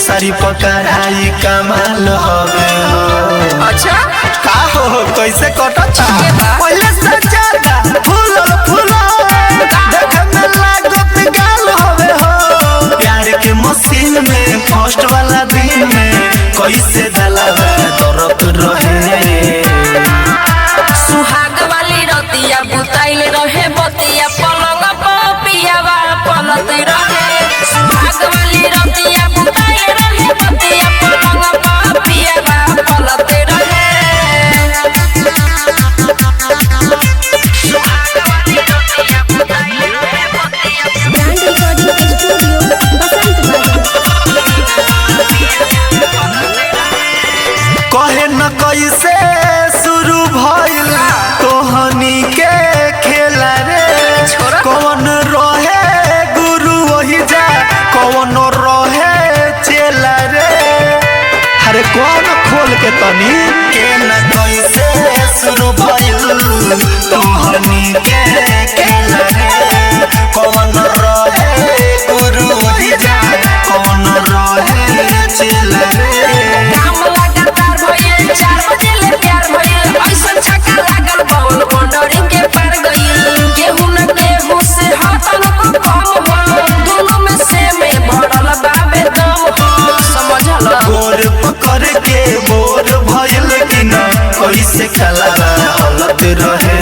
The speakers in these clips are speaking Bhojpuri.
सारी पकड़ाई कमाल हवे हो। अच्छा का हो कैसे कटता पहले से ज्यादा फूलल फूलल देखे में लागत गाल हवे हो। प्यार के मशीन में फर्स्ट वाला दिन में कैसे दलावा तरफ रहे। सुहाग वाली रतिया बुताइल रहे बतिया पलंग पर पियावा पलत रहे। सुहाग वाली रतिया बुताइल रहे बतिया पलंग पर पियावा पलत रहे। सुहाग वाली रतिया बुताइल रहे बतिया ब्रांड रिकॉर्डिंग स्टूडियो बसंत कहे न कैसे शुरू भइल तोहनी के खेला रे। कौन रहे गुरु वही जा कौन रहे चेला रे। अरे कौन खोल के तनी के न कैसे शुरू भइल तोहनी के खेला रे। कौन रहे गुरु वही जा कौन रहे चेला रे। काम लगातार भइल 4 बजे ले प्यार भइल ऐसन छक्का लागल बाउल बॉन्डरी के पार गइल। केहू न केहू से हटल को कम हो दोनों में से में भरल बाबे दम हो। समझल गोर पकड़ के बोर भइल कि न कैसे कलावा हालत रहे।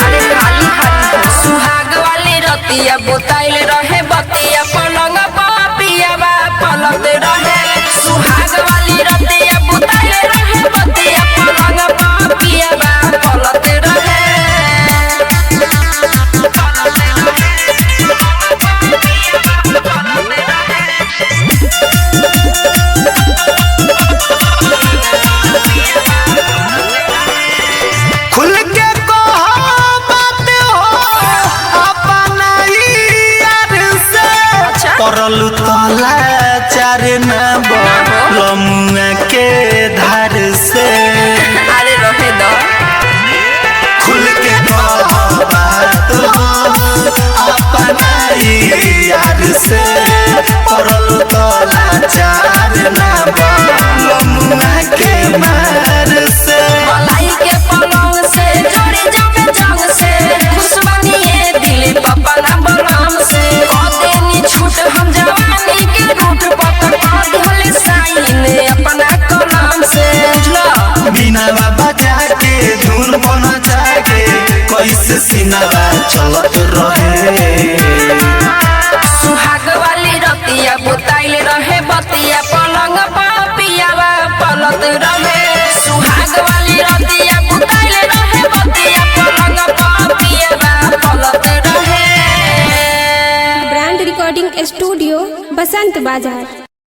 अरे हाली हाली सुहाग वाली रतिया बुताइल रहे बतिया पलंग पर पियावा पलत रहे। सुहाग वाली रतिया बुताइल रहे बतिया पलंग पर पियावा पलत रहे। खुल के कहो बात हो अपना यार से। अच्छा। परल तला चार ना लमुआ के धार से। अरे रहे दो खुल के कहो बात हो अपना यार से। परल तला चार ना लमुआ के मार से। मलाई के पलंग से जोड़ी जावे जंग से खुशबानी ये दिल पापा ना बलम से कहते नी छूट हम जवानी के रूठ पत्थर कर दिहले साइन अपना कलम से। बुझलो बिना बजा के धुन बना जाके कैसे सिनावा चलत रहे। सुहाग वाली रतिया बुताइल रहे बतिया पलंग पर पियावा पलत रहे। सुहाग वाली रतिया बुताइल रहे बतिया पलंग पर पियावा पलत रहे। ब्रांड रिकॉर्डिंग स्टूडियो बसंत बाजार।